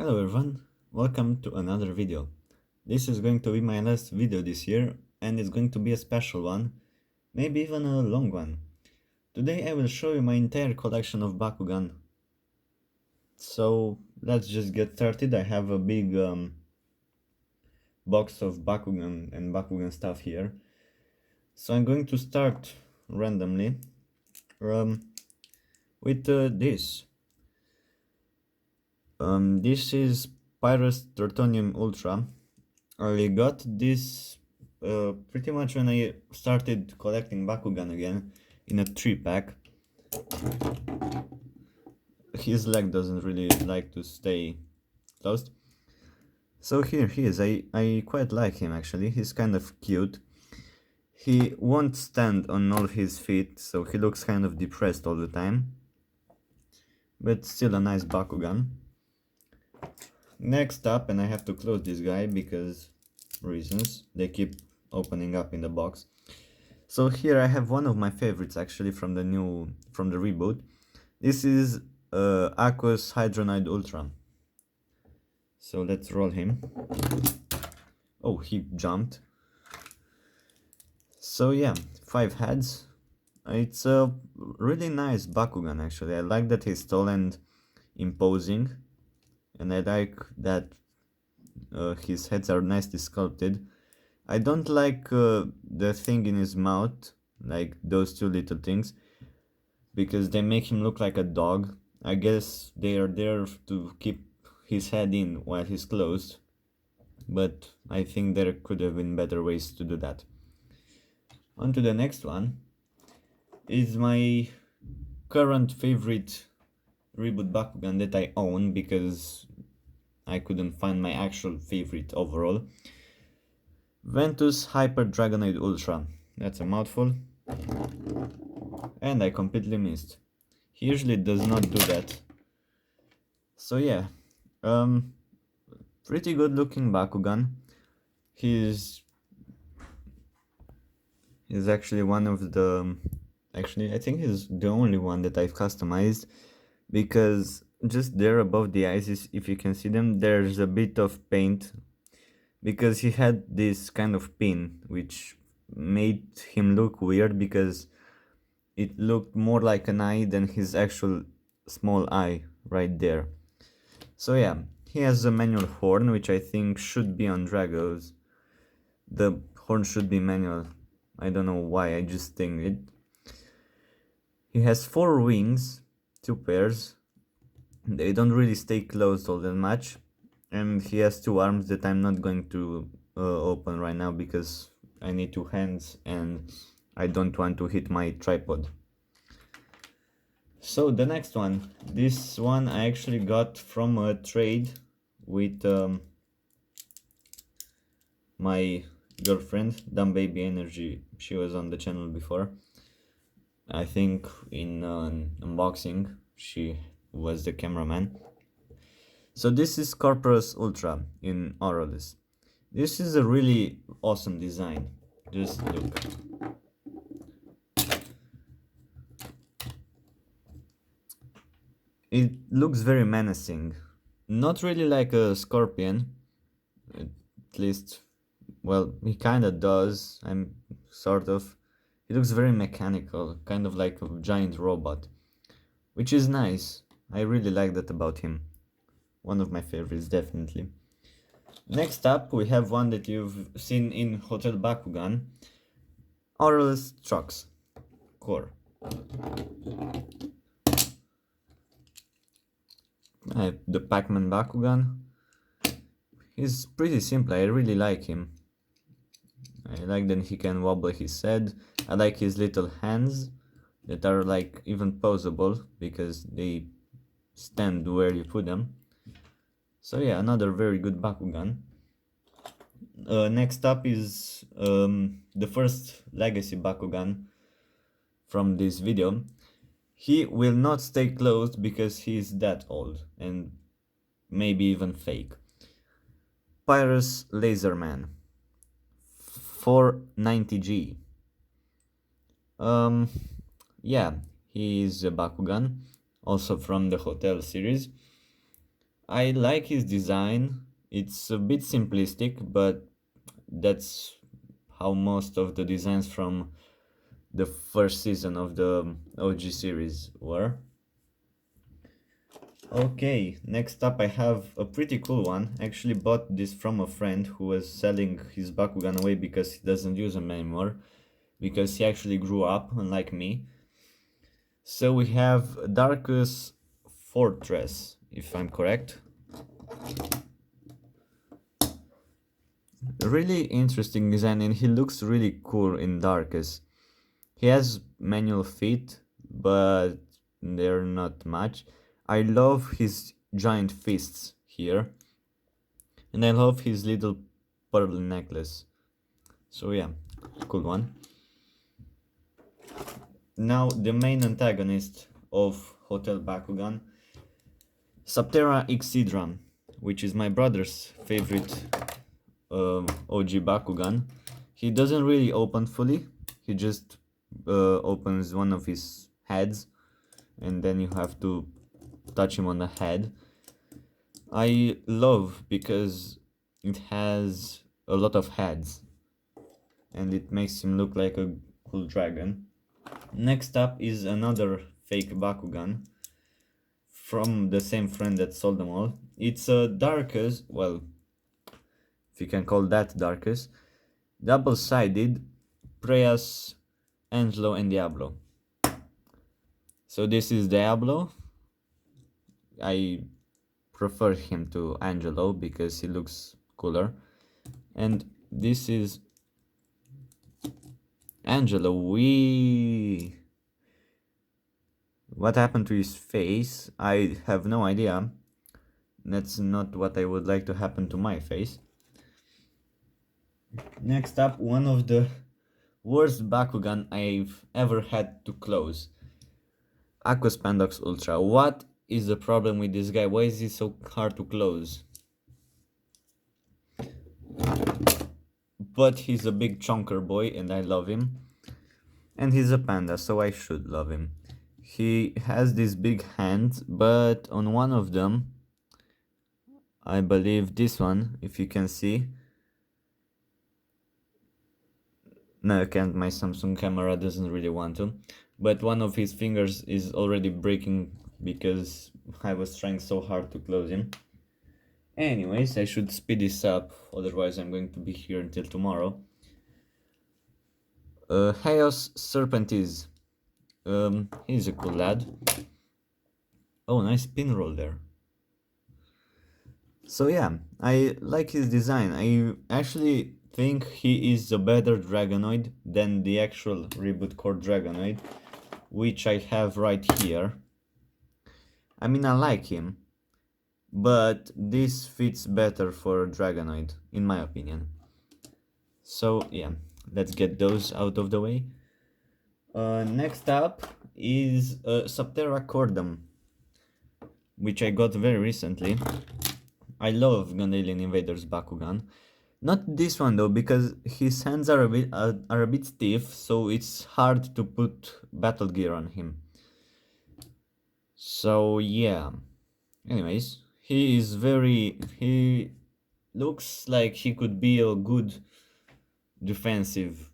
Hello everyone, welcome to another video. This is going to be my last video this year and it's going to be a special one, maybe even a long one. Today I will show you my entire collection of Bakugan. So let's just get started. I have a big box of Bakugan and Bakugan stuff here. So I'm going to start randomly with this. This is Pyrus Tertonium Ultra. I got this pretty much when I started collecting Bakugan again in a 3-pack. His leg doesn't really like to stay closed. So here he is. I quite like him actually. He's kind of cute. He won't stand on all his feet, so he looks kind of depressed all the time. But still a nice Bakugan. Next up, and I have to close this guy because reasons, they keep opening up in the box. So here I have one of my favorites actually from the reboot. This is Aqua's Hydronite Ultron. So let's roll him. Oh, he jumped. So yeah, 5 heads. It's a really nice Bakugan actually. I like that he's tall and imposing. And I like that his heads are nicely sculpted. I don't like the thing in his mouth, like those two little things, because they make him look like a dog. I guess they are there to keep his head in while he's closed, but I think there could have been better ways to do that. On to the next one. Is my current favorite reboot Bakugan that I own because I couldn't find my actual favorite overall. Ventus Hyper Dragonite Ultra. That's a mouthful. And I completely missed. He usually does not do that. So yeah, pretty good looking Bakugan. He's actually one of the... Actually, I think he's the only one that I've customized, because just there above the eyes, if you can see them, there's a bit of paint, because he had this kind of pin which made him look weird because it looked more like an eye than his actual small eye right there. So yeah, he has a manual horn, which I think should be on Dragos. The horn should be manual. I don't know why, I just think it. He has 4 wings, 2 pairs. They don't really stay closed all that much. And he has 2 arms that I'm not going to open right now because I need 2 hands and I don't want to hit my tripod. So the next one. This one I actually got from a trade with my girlfriend, Dumb Baby Energy. She was on the channel before. I think in unboxing she was the cameraman. So this is Corpus Ultra in Aurelus. This is a really awesome design. Just look. It looks very menacing. Not really like a scorpion. At least, well, he kinda does. I'm sort of. He looks very mechanical, kind of like a giant robot. Which is nice. I really like that about him. One of my favorites, definitely. Next up, we have one that you've seen in Hotel Bakugan. Aurelus Trucks Core. I have the Pacman Bakugan. He's pretty simple, I really like him. I like that he can wobble his head. I like his little hands that are like even poseable because they stand where you put them. So yeah, another very good Bakugan. Next up is the first Legacy Bakugan from this video. He will not stay closed because he's that old and maybe even fake. Pyrus Laserman 490G. Yeah, he is a Bakugan, also from the Hotel series. I like his design. It's a bit simplistic, but that's how most of the designs from the first season of the OG series were. Okay, next up I have a pretty cool one. I actually bought this from a friend who was selling his Bakugan away because he doesn't use them anymore, because he actually grew up, unlike me. So we have Darkus Fortress, if I'm correct. Really interesting design, and he looks really cool in Darkus. He has manual feet, but they're not much. I love his giant fists here, and I love his little pearl necklace. So yeah, cool one. Now the main antagonist of Hotel Bakugan, Subterra X, which is my brother's favorite OG Bakugan. He doesn't really open fully, he just opens one of his heads, and then you have to touch him on the head. I love because it has a lot of heads and it makes him look like a cool dragon. Next up is another fake Bakugan from the same friend that sold them all. It's a Darkus, well, if you can call that Darkus, double-sided Preas, Angelo and Diablo. So this is Diablo. I prefer him to Angelo because he looks cooler. And this is Angelo. What happened to his face? I have no idea. That's not what I would like to happen to my face. Next up, one of the worst Bakugan I've ever had to close. Aqua Spandex Ultra. What is the problem with this guy? Why is he so hard to close? But he's a big chunker boy and I love him. And he's a panda, so I should love him. He has these big hands, but on one of them, I believe this one, if you can see. No, I can't, my Samsung camera doesn't really want to. But one of his fingers is already breaking because I was trying so hard to close him. Anyways, I should speed this up, otherwise I'm going to be here until tomorrow. Chaos Serpentis. He's a cool lad. Oh, nice pin roll there. So yeah, I like his design. I actually think he is a better Dragonoid than the actual reboot core Dragonoid, which I have right here. I mean, I like him, but this fits better for Dragonoid, in my opinion. So yeah, let's get those out of the way. Next up is Subterra Cordum, which I got very recently. I love Gandalian Invaders Bakugan. Not this one though, because his hands are a bit stiff, so it's hard to put battle gear on him. So yeah. Anyways, he looks like he could be a good defensive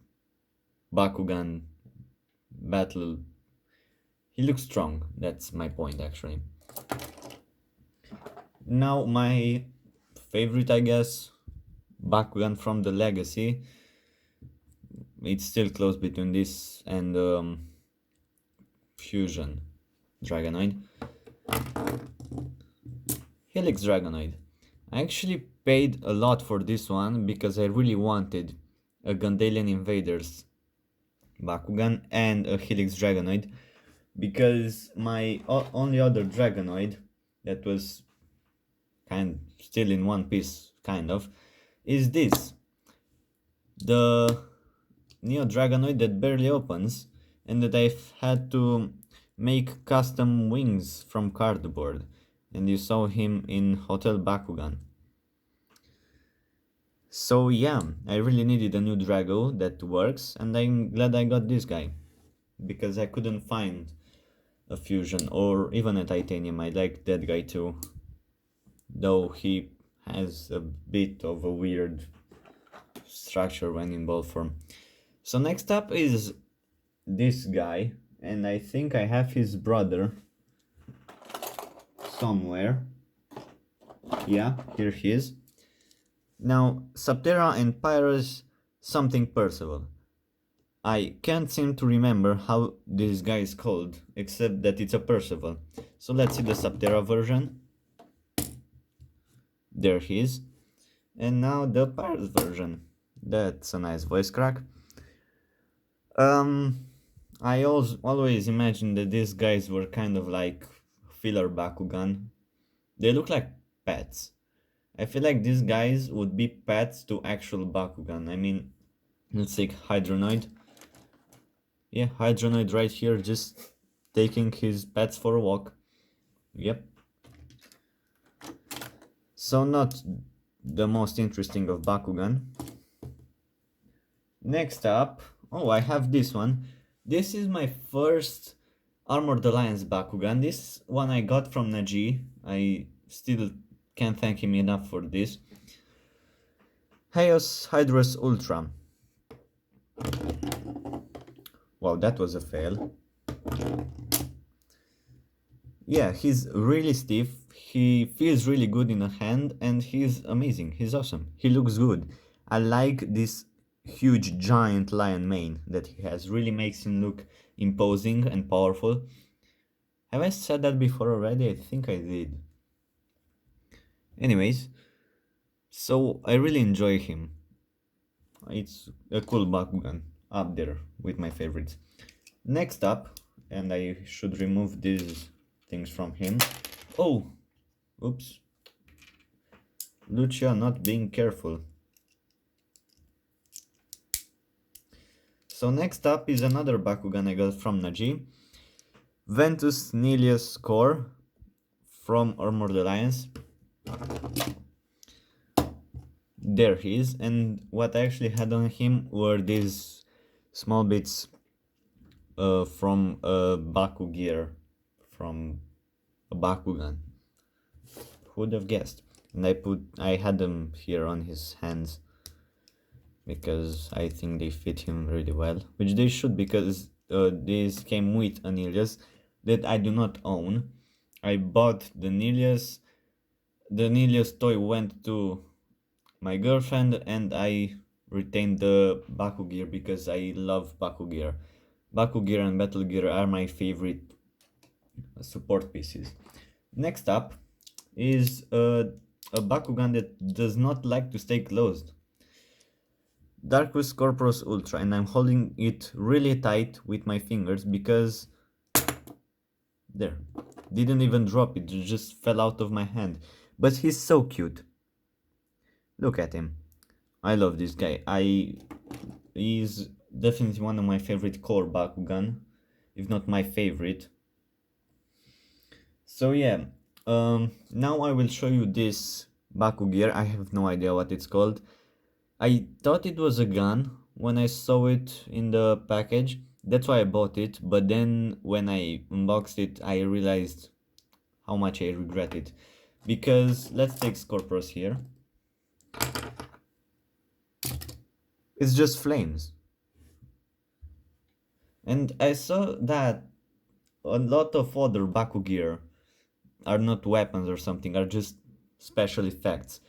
Bakugan battle. He looks strong, that's my point actually. Now my favorite, I guess, Bakugan from the Legacy. It's still close between this and Fusion Dragonoid. Helix Dragonoid. I actually paid a lot for this one because I really wanted a Gandalian Invaders Bakugan and a Helix Dragonoid, because my only other Dragonoid that was still in one piece, kind of, is this. The Neo Dragonoid that barely opens and that I've had to make custom wings from cardboard, and you saw him in Hotel Bakugan. So yeah, I really needed a new Drago that works, and I'm glad I got this guy, because I couldn't find a Fusion or even a Titanium. I like that guy too. though he has a bit of a weird structure when in ball form. So next up is this guy, and I think I have his brother somewhere. Yeah, here he is. Now, Subterra and Pyrus, something Percival. I can't seem to remember how this guy is called, except that it's a Percival. So let's see the Subterra version. There he is. And now the Pyrus version. That's a nice voice crack. I always imagined that these guys were kind of like filler Bakugan. They look like pets. I feel like these guys would be pets to actual Bakugan. I mean, let's take Hydronite. Yeah, Hydronite right here, just taking his pets for a walk. Yep. So not the most interesting of Bakugan. Next up, oh, I have this one. This is my first Armored Alliance Bakugan. This one I got from Naji. I still can't thank him enough for this. Hydrous Ultron. Wow, that was a fail. Yeah, he's really stiff, he feels really good in a hand, and he's amazing, he's awesome, he looks good. I like this huge giant lion mane that he has, really makes him look imposing and powerful. Have I said that before already? I think I did. Anyways, so I really enjoy him. It's a cool Bakugan, up there with my favorites. Next up, and I should remove these things from him. Oh, oops. Lucia not being careful. So next up is another Bakugan I got from Naji. Ventus Retiloid Core from Armored Alliance. There he is, and what I actually had on him were these small bits from a Baku gear, from a Bakugan. Who would have guessed? And I had them here on his hands because I think they fit him really well, which they should, because these came with an Ilias that I do not own. I bought the Nilius. The Nilius toy went to my girlfriend, and I retained the Baku gear because I love Baku gear. Baku gear and Battle gear are my favorite support pieces. Next up is a Bakugan that does not like to stay closed. Darkwise Corpus Ultra, and I'm holding it really tight with my fingers because there, didn't even drop, it just fell out of my hand. But he's so cute. Look at him. I love this guy. He's definitely one of my favorite core Bakugan, if not my favorite. So yeah, now I will show you this Baku gear. I have no idea what it's called. I thought it was a gun when I saw it in the package. That's why I bought it, but then when I unboxed it, I realized how much I regret it. Because let's take Corpus here. It's just flames. And I saw that a lot of other Baku gear are not weapons or something, are just special effects.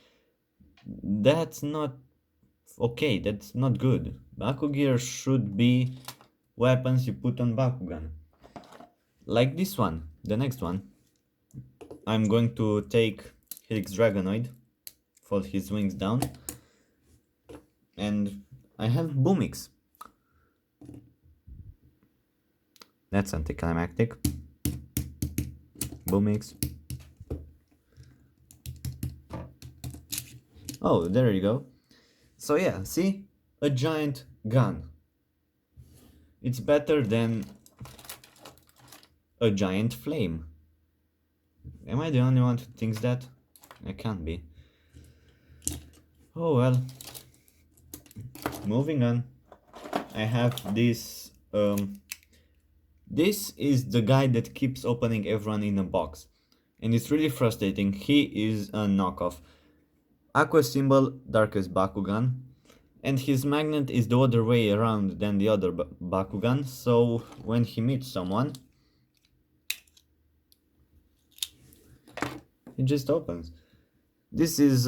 That's not okay, that's not good. Baku gear should be weapons you put on Bakugan. Like this one, the next one. I'm going to take Helix Dragonite, fold his wings down, and I have Bluemix. That's anticlimactic. Bluemix. Oh, there you go. So yeah, see? A giant gun. It's better than a giant flame. Am I the only one who thinks that? I can't be. Oh well. Moving on. I have this. This is the guy that keeps opening everyone in a box. and it's really frustrating. He is a knockoff. Aqua symbol, Darkest Bakugan, and his magnet is the other way around than the other Bakugan, so when he meets someone, it just opens. This is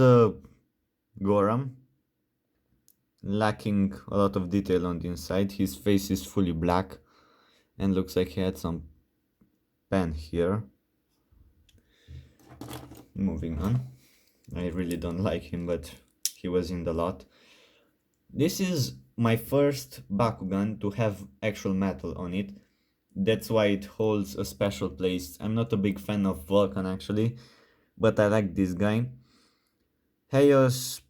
Goram, lacking a lot of detail on the inside. His face is fully black and looks like he had some pen here. Moving on. I really don't like him, but he was in the lot. This is my first Bakugan to have actual metal on it. That's why it holds a special place. I'm not a big fan of Vulcan actually, but I like this guy. Chaos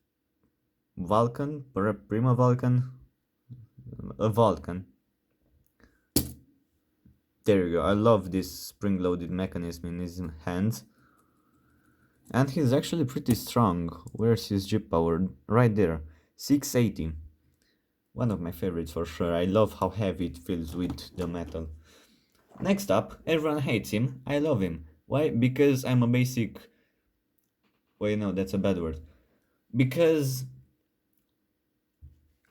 Vulcan, Prima Vulcan, a Vulcan. There you go. I love this spring-loaded mechanism in his hands. And he's actually pretty strong. Where's his G power? Right there. 680. One of my favorites for sure. I love how heavy it feels with the metal. Next up, everyone hates him. I love him. Why? Because I'm a basic... Wait, no, that's a bad word. Because...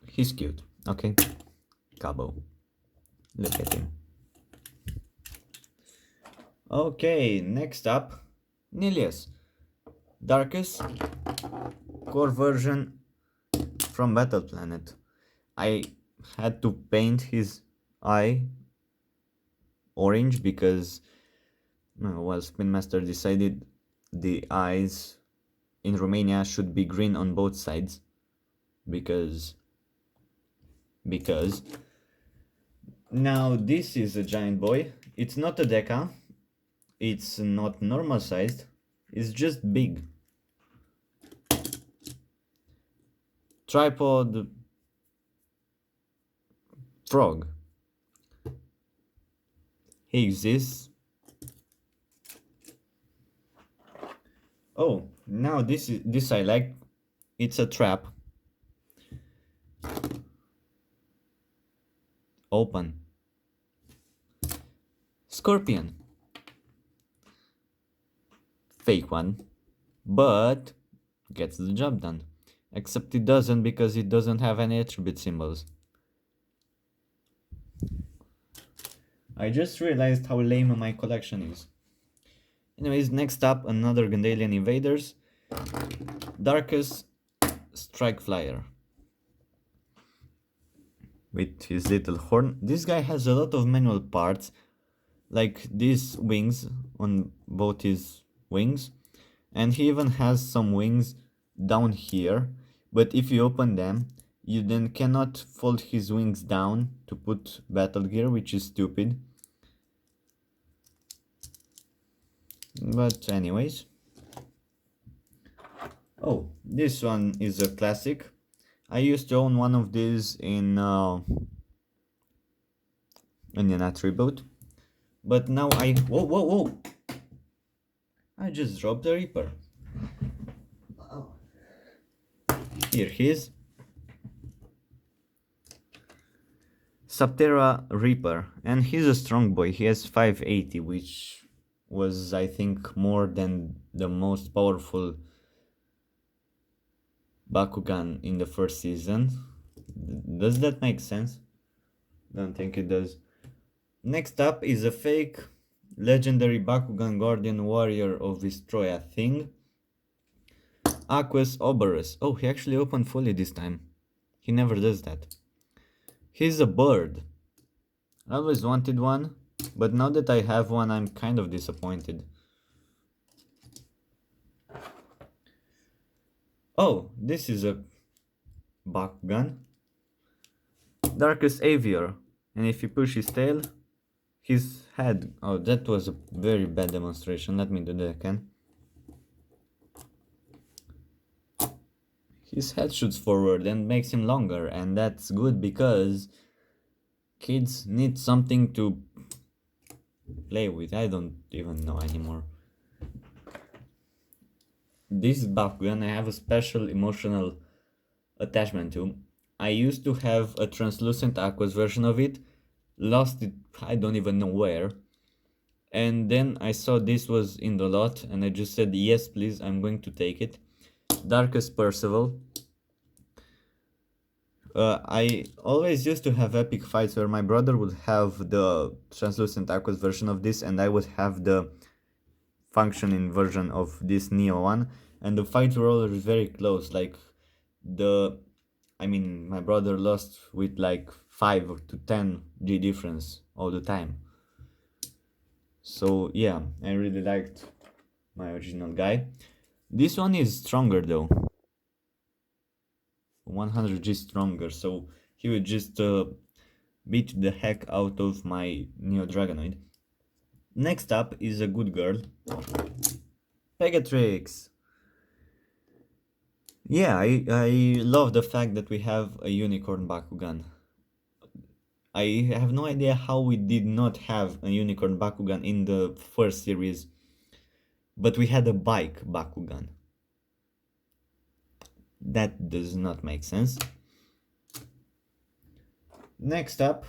he's cute. Okay? Cabo. Look at him. Okay, next up, Nilius. Darkest core version from Battle Planet. I had to paint his eye orange because, well, Spin Master decided the eyes in Romania should be green on both sides because now this is a giant boy. It's not a deca. It's not normal sized, it's just big. Tripod frog. He exists. Oh, now this I like. It's a trap. Open. Scorpion. Fake one, but gets the job done. Except it doesn't because it doesn't have any attribute symbols. I just realized how lame my collection is. Anyways, next up, another Gandalian Invaders. Darkest Strike Flyer. With his little horn. This guy has a lot of manual parts, like these wings on both his wings, and he even has some wings down here, but if you open them you then cannot fold his wings down to put battle gear, which is stupid. But anyways, oh, this one is a classic. I used to own one of these in an attribute, but now whoa, I just dropped the Reaper. Here he is. Subterra Reaper, and he's a strong boy. He has 580, which was, I think, more than the most powerful Bakugan in the first season. Does that make sense? Don't think it does. Next up is a fake legendary Bakugan Guardian Warrior of Destroya thing. Aqueous Oberus. Oh, he actually opened fully this time. He never does that. He's a bird. I always wanted one, but now that I have one, I'm kind of disappointed. Oh, this is a Bakugan. Darkest Avior. And if you push his tail, his head... Oh, that was a very bad demonstration. Let me do that again. His head shoots forward and makes him longer, and that's good because kids need something to play with. I don't even know anymore. This Bakugan I have a special emotional attachment to. I used to have a translucent Aqua's version of it, lost it I don't even know where, And then I saw this was in the lot and I just said yes please, I'm going to take it. Darkest Percival. I always used to have epic fights where my brother would have the translucent aqueous version of this and I would have the functioning version of this Neo one, and the fights were always very close. Like my brother lost with like 5 to 10 G difference all the time. So yeah, I really liked my original guy. This one is stronger though, 100 G stronger, so he would just beat the heck out of my Neo Dragonite. Next up is a good girl, Pegatrix. Yeah, I love the fact that we have a unicorn Bakugan. I have no idea how we did not have a unicorn Bakugan in the first series, but we had a bike Bakugan. That does not make sense. Next up,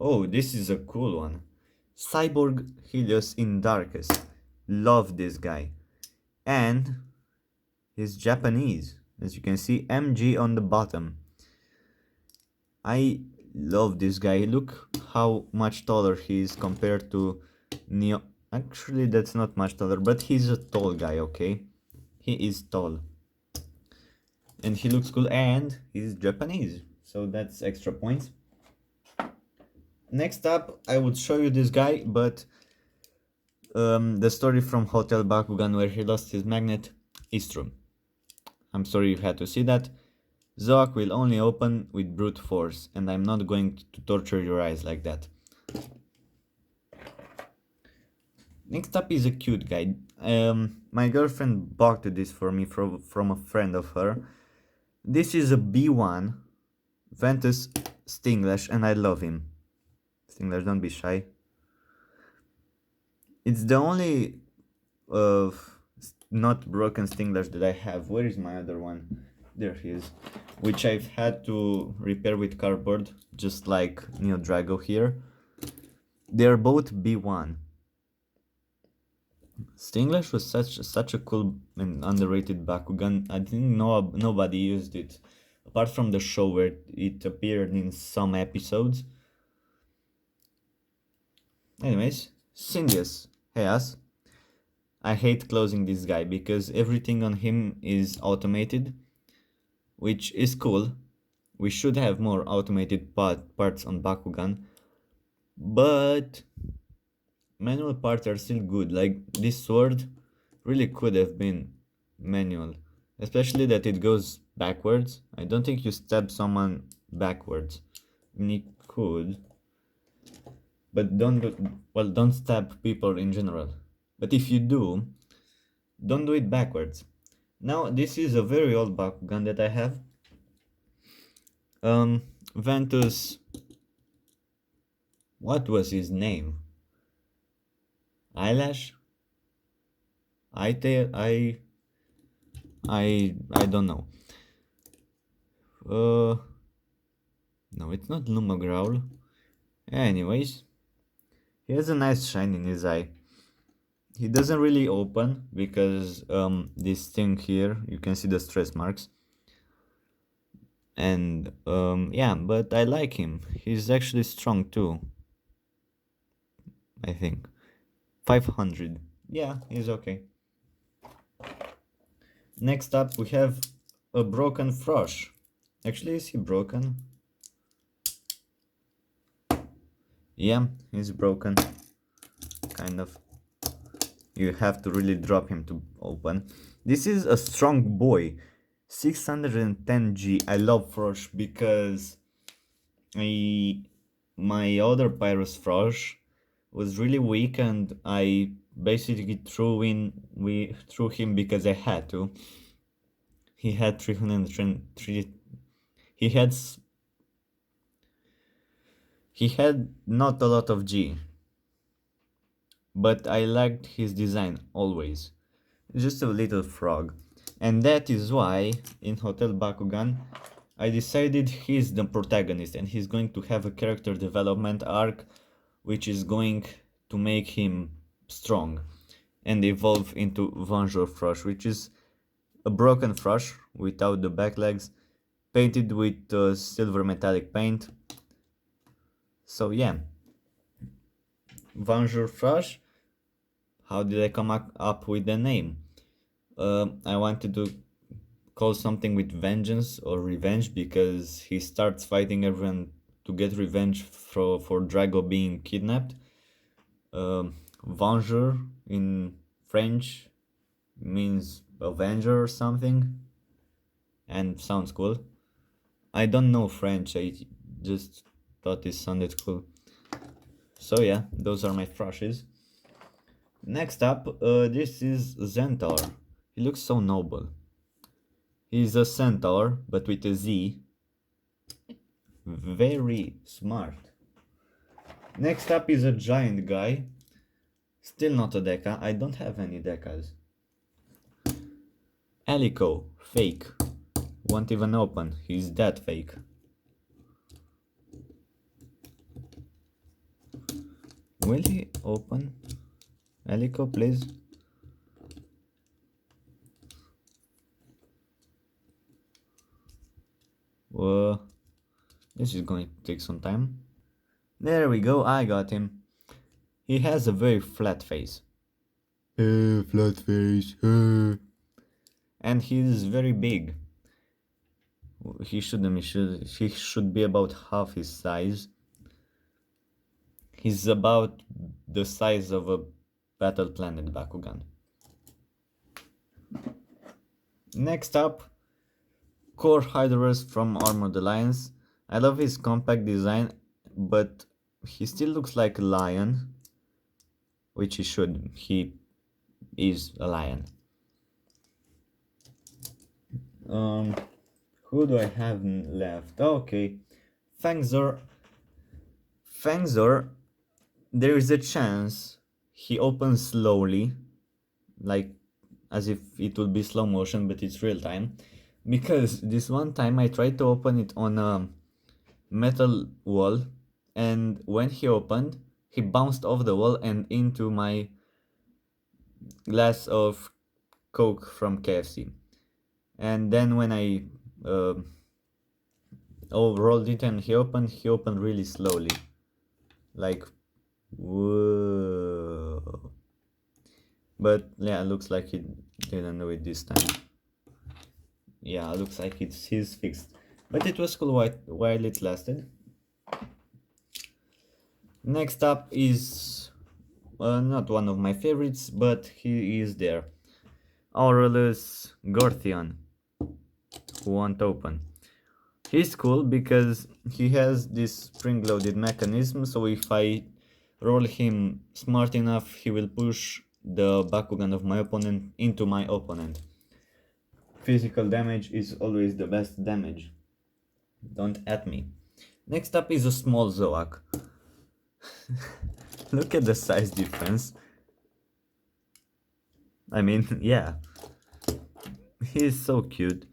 oh, this is a cool one. Cyborg Helios in Darkest. Love this guy. And he's Japanese. As you can see, MG on the bottom. I love this guy. Look how much taller he is compared to Neo. Actually, that's not much taller, but he's a tall guy, okay? He is tall. And he looks cool, and he's Japanese. So that's extra points. Next up, I would show you this guy, but the story from Hotel Bakugan where he lost his magnet is true. I'm sorry you had to see that. Zoak will only open with brute force, and I'm not going to torture your eyes like that. Next up is a cute guy. My girlfriend bought this for me from a friend of her. This is a B1 Ventus Stinglash, and I love him. Stinglash, don't be shy. It's the only not broken Stinglash that I have. Where is my other one? There he is. Which I've had to repair with cardboard, just like Neo Drago here. They're both B1. Stinglash was such a cool and underrated Bakugan. I didn't know nobody used it, apart from the show where it appeared in some episodes. Anyways, Cindius. Hey us. I hate closing this guy because everything on him is automated, which is cool. We should have more automated parts on Bakugan, but manual parts are still good. Like this sword really could have been manual, especially that it goes backwards. I don't think you stab someone backwards. I mean, you could, but don't stab people in general. But if you do, don't do it backwards. Now this is a very old Bakugan that I have. Ventus. What was his name? Eyelash? I don't know. No, it's not Lumagrowl. Anyways, he has a nice shine in his eye. He doesn't really open because this thing here, you can see the stress marks. And yeah, but I like him. He's actually strong too, I think. 500. Yeah, he's okay. Next up we have a broken Frosh. Actually, is he broken? Yeah, he's broken. Kind of. You have to really drop him to open. This is a strong boy. 610G. I love Frosh because my other Pyrus Frosh was really weak and I basically threw him because I had to. He had 303. He had not a lot of G, but I liked his design always. Just a little frog. And that is why in Hotel Bakugan I decided he's the protagonist and he's going to have a character development arc which is going to make him strong and evolve into Vengeur Frosh, which is a broken Frosh without the back legs, painted with silver metallic paint. So yeah, Vengeur Frosh. How did I come up with the name? I wanted to call something with vengeance or revenge because he starts fighting everyone to get revenge for Drago being kidnapped. Vengeur in French means avenger or something, and sounds cool. I don't know French, I just thought it sounded cool. So yeah, those are my Froshes. Next up, this is Centaur. He looks so noble. He's a centaur, but with a Z. Very smart. Next up is a giant guy. Still not a deca. I don't have any decas. Alico, fake. Won't even open. He's that fake. Will he open? Alico, please. This is going to take some time. There we go, I got him. He has a very flat face. Flat face. And he's very big. He should be about half his size. He's about the size of a Battle Planet Bakugan. Next up, Core Hydrous from Armored Alliance. I love his compact design, but he still looks like a lion, which he should. He is a lion. Who do I have left? Okay, Fangzor. There is a chance he opens slowly, like as if it would be slow motion, but it's real time. Because this one time I tried to open it on a metal wall, and when he opened, he bounced off the wall and into my glass of Coke from KFC. And then when I rolled it and he opened really slowly. Like, whoa. But yeah, looks like he didn't do it this time. Yeah, looks like he's fixed. But it was cool while it lasted. Next up is not one of my favorites, but he is there. Aurelius Gorthian, who won't open. He's cool because he has this spring-loaded mechanism, so if I roll him smart enough, he will push the Bakugan of my opponent into my opponent. Physical damage is always the best damage. Don't at me. Next up is a small Zoak. Look at the size difference. I mean, yeah. He's so cute.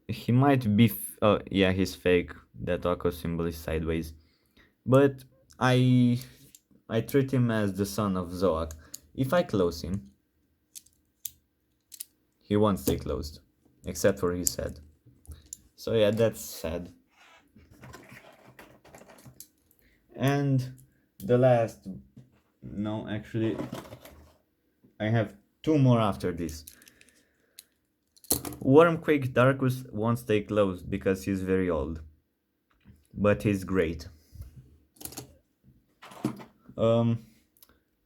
He might be... oh, yeah, he's fake. That Aqua symbol is sideways. But I treat him as the son of Zoak. If I close him, he won't stay closed, except for his head. So yeah, that's sad. And the last... no, actually, I have two more after this. Wormquake Darkus won't stay closed because he's very old. But he's great.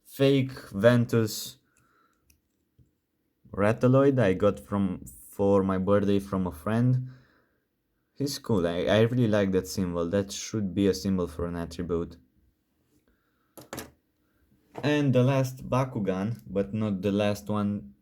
Fake Ventus Retiloid I got for my birthday from a friend. He's cool. I really like that symbol. That should be a symbol for an attribute. And the last Bakugan, but not the last one